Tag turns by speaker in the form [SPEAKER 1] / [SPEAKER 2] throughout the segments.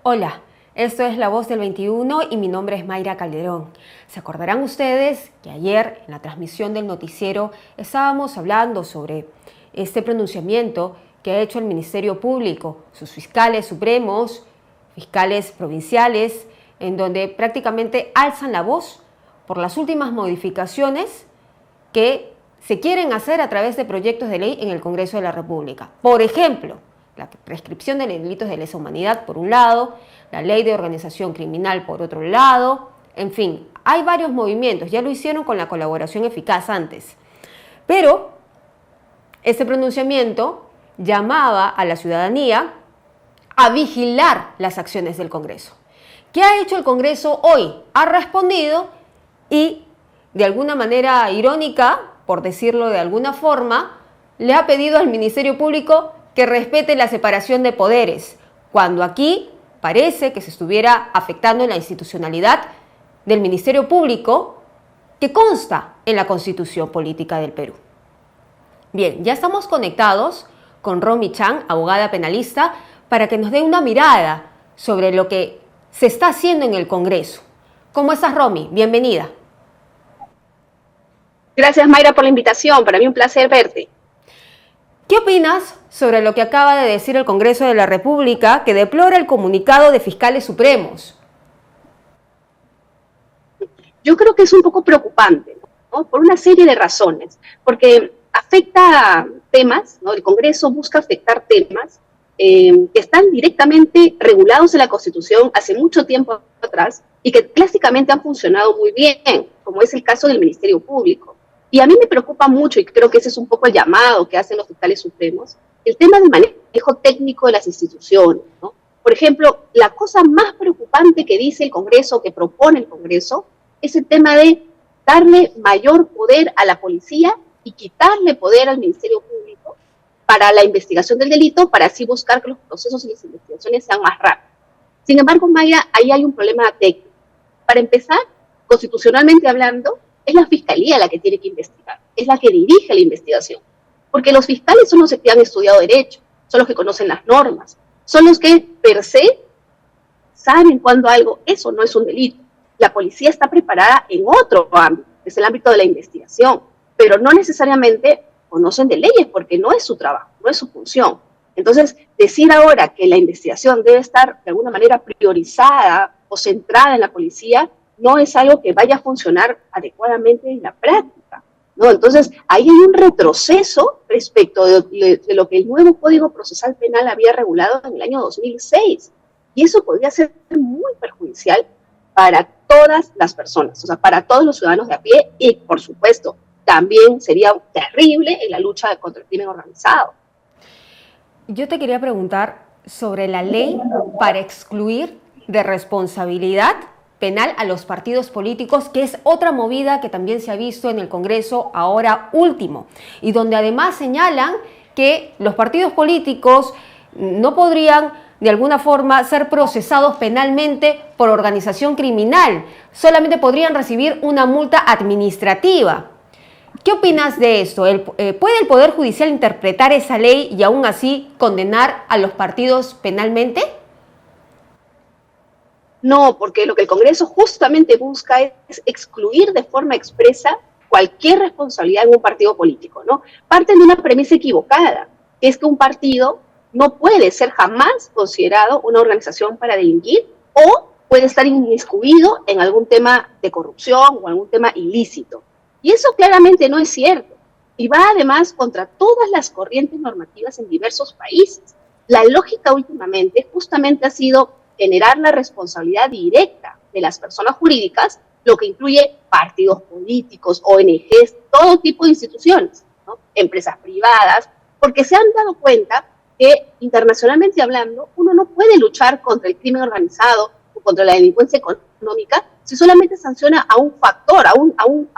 [SPEAKER 1] Hola, esto es La Voz del 21 y mi nombre es Mayra Calderón. Se acordarán ustedes que ayer en la transmisión del noticiero estábamos hablando sobre este pronunciamiento que ha hecho el Ministerio Público, sus fiscales supremos, fiscales provinciales, en donde prácticamente alzan la voz por las últimas modificaciones que se quieren hacer a través de proyectos de ley en el Congreso de la República. Por ejemplo, la prescripción de delitos de lesa humanidad por un lado, la ley de organización criminal por otro lado, en fin, hay varios movimientos, ya lo hicieron con la colaboración eficaz antes. Pero este pronunciamiento llamaba a la ciudadanía a vigilar las acciones del Congreso. ¿Qué ha hecho el Congreso hoy? Ha respondido y, de alguna manera irónica, por decirlo de alguna forma, le ha pedido al Ministerio Público que respete la separación de poderes, cuando aquí parece que se estuviera afectando la institucionalidad del Ministerio Público que consta en la Constitución Política del Perú. Bien, ya estamos conectados con Romy Chan, abogada penalista, para que nos dé una mirada sobre lo que se está haciendo en el Congreso. ¿Cómo estás, Romy? Bienvenida.
[SPEAKER 2] Gracias, Mayra, por la invitación. Para mí un placer verte.
[SPEAKER 1] ¿Qué opinas sobre lo que acaba de decir el Congreso de la República, que deplora el comunicado de fiscales supremos?
[SPEAKER 2] Yo creo que es un poco preocupante, ¿no? Por una serie de razones, porque afecta temas, ¿no? El Congreso busca afectar temas que están directamente regulados en la Constitución hace mucho tiempo atrás y que clásicamente han funcionado muy bien, como es el caso del Ministerio Público. Y a mí me preocupa mucho, y creo que ese es un poco el llamado que hacen los fiscales supremos, el tema del manejo técnico de las instituciones, ¿no? Por ejemplo, la cosa más preocupante que dice el Congreso, que propone el Congreso, es el tema de darle mayor poder a la policía y quitarle poder al Ministerio Público para la investigación del delito, para así buscar que los procesos y las investigaciones sean más rápidos. Sin embargo, Mayra, ahí hay un problema técnico. Para empezar, constitucionalmente hablando, es la Fiscalía la que tiene que investigar, es la que dirige la investigación, porque los fiscales son los que han estudiado derecho, son los que conocen las normas, son los que per se saben cuando algo, eso no es un delito. La policía está preparada en otro ámbito, que es el ámbito de la investigación, pero no necesariamente conocen de leyes porque no es su trabajo, no es su función. Entonces, decir ahora que la investigación debe estar de alguna manera priorizada o centrada en la policía no es algo que vaya a funcionar adecuadamente en la práctica, ¿no? Entonces, ahí hay un retroceso respecto de lo que el nuevo Código Procesal Penal había regulado en el año 2006. Y eso podría ser muy perjudicial para todas las personas, o sea, para todos los ciudadanos de a pie y, por supuesto, también sería terrible en la lucha contra el crimen organizado.
[SPEAKER 1] Yo te quería preguntar sobre la ley para excluir de responsabilidad penal a los partidos políticos, que es otra movida que también se ha visto en el Congreso ahora último, y donde además señalan que los partidos políticos no podrían de alguna forma ser procesados penalmente por organización criminal, solamente podrían recibir una multa administrativa. ¿Qué opinas de esto? ¿Puede el Poder Judicial interpretar esa ley y aún así condenar a los partidos penalmente?
[SPEAKER 2] No, porque lo que el Congreso justamente busca es excluir de forma expresa cualquier responsabilidad en un partido político, ¿no? Parten de una premisa equivocada, que es que un partido no puede ser jamás considerado una organización para delinquir o puede estar inmiscuido en algún tema de corrupción o algún tema ilícito. Y eso claramente no es cierto. Y va además contra todas las corrientes normativas en diversos países. La lógica últimamente justamente ha sido generar la responsabilidad directa de las personas jurídicas, lo que incluye partidos políticos, ONGs, todo tipo de instituciones, ¿no? Empresas privadas, porque se han dado cuenta que internacionalmente hablando, uno no puede luchar contra el crimen organizado o contra la delincuencia económica si solamente sanciona a un factor, a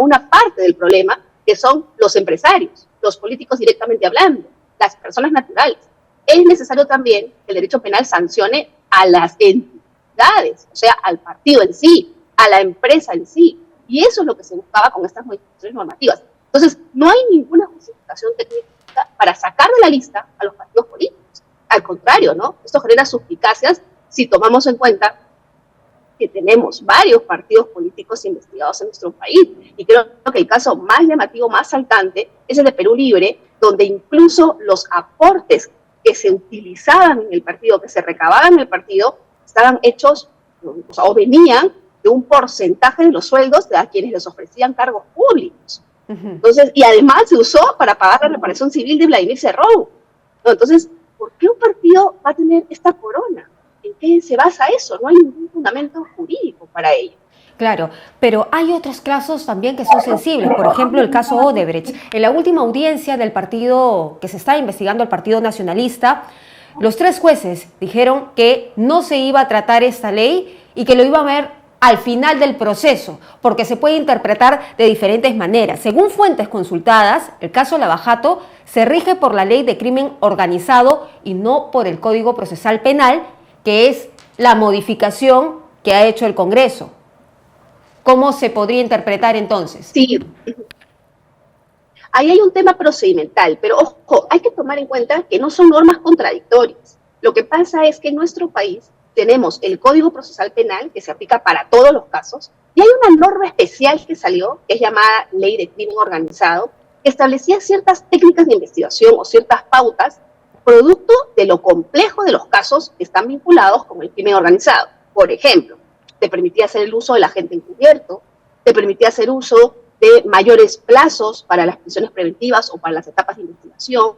[SPEAKER 2] una parte del problema, que son los empresarios, los políticos directamente hablando, las personas naturales. Es necesario también que el derecho penal sancione a las entidades, o sea, al partido en sí, a la empresa en sí. Y eso es lo que se buscaba con estas modificaciones normativas. Entonces, no hay ninguna justificación técnica para sacar de la lista a los partidos políticos. Al contrario, ¿no? Esto genera suspicacias si tomamos en cuenta que tenemos varios partidos políticos investigados en nuestro país. Y creo que el caso más llamativo, más saltante, es el de Perú Libre, donde incluso los aportes que se utilizaban en el partido, que se recababan en el partido, estaban hechos, o venían de un porcentaje de los sueldos de a quienes les ofrecían cargos públicos. Entonces, y además se usó para pagar la reparación civil de Vladimir Cerrón. ¿No? Entonces, ¿por qué un partido va a tener esta corona? ¿En qué se basa eso? No hay ningún fundamento jurídico para ello.
[SPEAKER 1] Claro, pero hay otros casos también que son sensibles. Por ejemplo, el caso Odebrecht. En la última audiencia del partido que se está investigando, el Partido Nacionalista, los 3 jueces dijeron que no se iba a tratar esta ley y que lo iba a ver al final del proceso, porque se puede interpretar de diferentes maneras. Según fuentes consultadas, el caso Lavajato se rige por la Ley de Crimen Organizado y no por el Código Procesal Penal, que es la modificación que ha hecho el Congreso. ¿Cómo se podría interpretar entonces?
[SPEAKER 2] Sí, ahí hay un tema procedimental, pero ojo, hay que tomar en cuenta que no son normas contradictorias. Lo que pasa es que en nuestro país tenemos el Código Procesal Penal, que se aplica para todos los casos, y hay una norma especial que salió, que es llamada Ley de Crimen Organizado, que establecía ciertas técnicas de investigación o ciertas pautas producto de lo complejo de los casos que están vinculados con el crimen organizado. Por ejemplo, te permitía hacer el uso del agente encubierto, te permitía hacer uso de mayores plazos para las prisiones preventivas o para las etapas de investigación,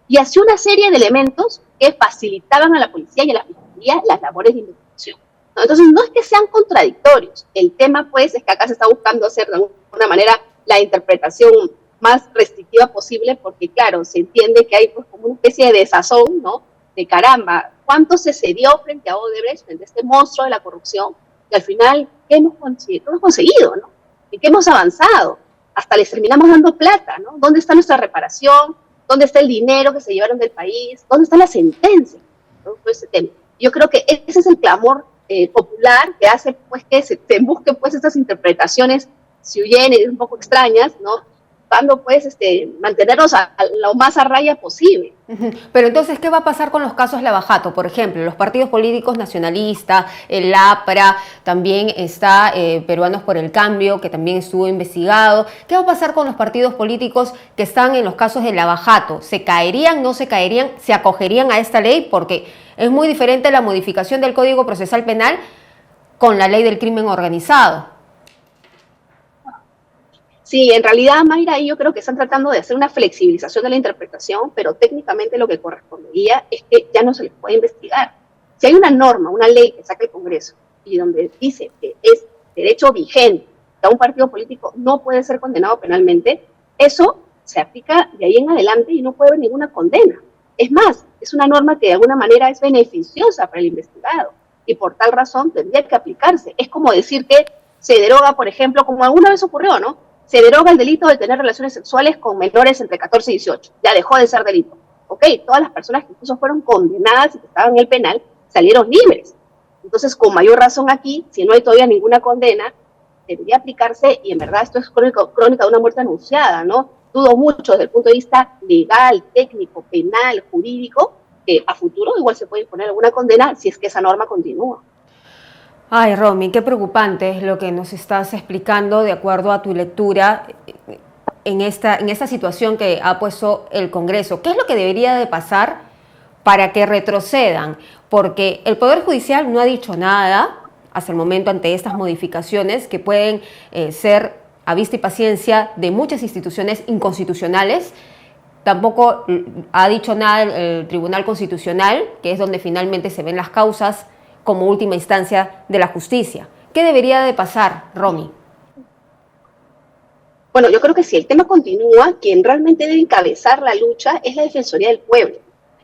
[SPEAKER 2] y hacía una serie de elementos que facilitaban a la policía y a la fiscalía las labores de investigación. ¿No? Entonces, no es que sean contradictorios. El tema, pues, es que acá se está buscando hacer de alguna manera la interpretación más restrictiva posible, porque, claro, se entiende que hay pues, como una especie de desazón, ¿no? De caramba, ¿cuánto se cedió frente a Odebrecht, frente a este monstruo de la corrupción? Y al final, ¿qué hemos conseguido, ¿no? ¿En qué hemos avanzado? Hasta les terminamos dando plata, ¿no? ¿Dónde está nuestra reparación? ¿Dónde está el dinero que se llevaron del país? ¿Dónde está la sentencia? ¿No? Todo ese tema. Yo creo que ese es el clamor popular que hace pues, que se busquen pues, estas interpretaciones si huyen un poco extrañas, ¿no? Buscando pues mantenernos a lo más a raya posible.
[SPEAKER 1] Pero entonces, ¿qué va a pasar con los casos Lavajato? Por ejemplo, los partidos políticos nacionalistas, el APRA, también está Peruanos por el Cambio, que también estuvo investigado. ¿Qué va a pasar con los partidos políticos que están en los casos de Lavajato? ¿Se caerían, no se caerían, se acogerían a esta ley? Porque es muy diferente la modificación del Código Procesal Penal con la ley del crimen organizado.
[SPEAKER 2] Sí, en realidad, Mayra, yo creo que están tratando de hacer una flexibilización de la interpretación, pero técnicamente lo que correspondería es que ya no se les puede investigar. Si hay una norma, una ley que saca el Congreso y donde dice que es derecho vigente que a un partido político no puede ser condenado penalmente, eso se aplica de ahí en adelante y no puede haber ninguna condena. Es más, es una norma que de alguna manera es beneficiosa para el investigado y por tal razón tendría que aplicarse. Es como decir que se deroga, por ejemplo, como alguna vez ocurrió, ¿no? Se deroga el delito de tener relaciones sexuales con menores entre 14 y 18. Ya dejó de ser delito. Ok, todas las personas que incluso fueron condenadas y que estaban en el penal salieron libres. Entonces, con mayor razón aquí, si no hay todavía ninguna condena, debería aplicarse, y en verdad esto es crónica de una muerte anunciada, ¿no? Dudo mucho desde el punto de vista legal, técnico, penal, jurídico, que a futuro igual se puede imponer alguna condena si es que esa norma continúa.
[SPEAKER 1] Ay, Romy, qué preocupante es lo que nos estás explicando de acuerdo a tu lectura en esta situación que ha puesto el Congreso. ¿Qué es lo que debería de pasar para que retrocedan? Porque el Poder Judicial no ha dicho nada hasta el momento ante estas modificaciones que pueden ser a vista y paciencia de muchas instituciones inconstitucionales. Tampoco ha dicho nada el Tribunal Constitucional, que es donde finalmente se ven las causas como última instancia de la justicia. ¿Qué debería de pasar, Romy?
[SPEAKER 2] Bueno, yo creo que si el tema continúa, quien realmente debe encabezar la lucha es la Defensoría del Pueblo.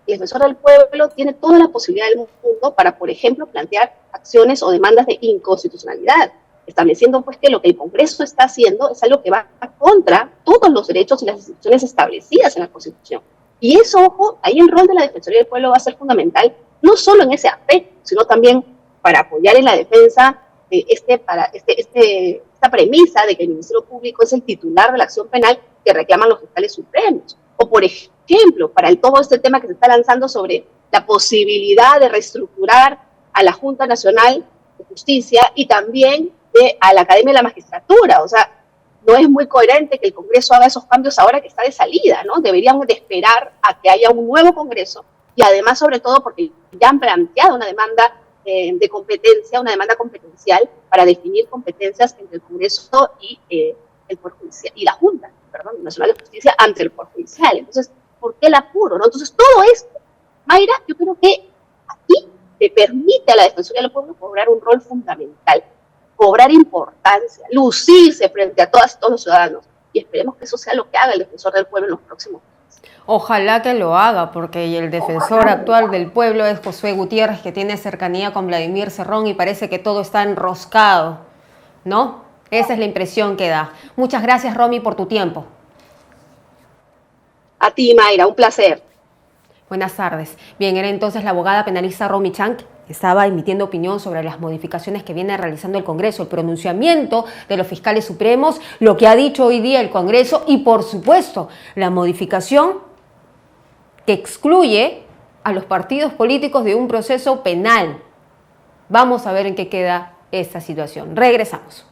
[SPEAKER 2] El defensor del pueblo tiene toda la posibilidad del mundo para, por ejemplo, plantear acciones o demandas de inconstitucionalidad, estableciendo pues que lo que el Congreso está haciendo es algo que va contra todos los derechos y las instituciones establecidas en la Constitución. Y eso, ojo, ahí el rol de la Defensoría del Pueblo va a ser fundamental, no solo en ese aspecto, sino también para apoyar en la defensa de esta premisa de que el Ministerio Público es el titular de la acción penal que reclaman los fiscales supremos. O, por ejemplo, para todo este tema que se está lanzando sobre la posibilidad de reestructurar a la Junta Nacional de Justicia y también a la Academia de la Magistratura. O sea, no es muy coherente que el Congreso haga esos cambios ahora que está de salida, ¿no? Deberíamos de esperar a que haya un nuevo Congreso y además, sobre todo, porque ya han planteado una demanda de competencia, una demanda competencial para definir competencias entre el Congreso y el Poder Judicial, y la Junta, perdón, Nacional de Justicia ante el Poder Judicial. Entonces, ¿por qué el apuro, no? Entonces, todo esto, Mayra, yo creo que aquí le permite a la Defensoría del Pueblo cobrar un rol fundamental, cobrar importancia, lucirse frente a todos los ciudadanos. Y esperemos que eso sea lo que haga el Defensor del Pueblo en los próximos días.
[SPEAKER 1] Ojalá que lo haga, porque el defensor actual del pueblo es Josué Gutiérrez, que tiene cercanía con Vladimir Cerrón y parece que todo está enroscado, ¿no? Esa es la impresión que da. Muchas gracias, Romy, por tu tiempo.
[SPEAKER 2] A ti, Mayra, un placer.
[SPEAKER 1] Buenas tardes. Bien, era entonces la abogada penalista Romy Chang, que estaba emitiendo opinión sobre las modificaciones que viene realizando el Congreso, el pronunciamiento de los fiscales supremos, lo que ha dicho hoy día el Congreso y, por supuesto, la modificación que excluye a los partidos políticos de un proceso penal. Vamos a ver en qué queda esta situación. Regresamos.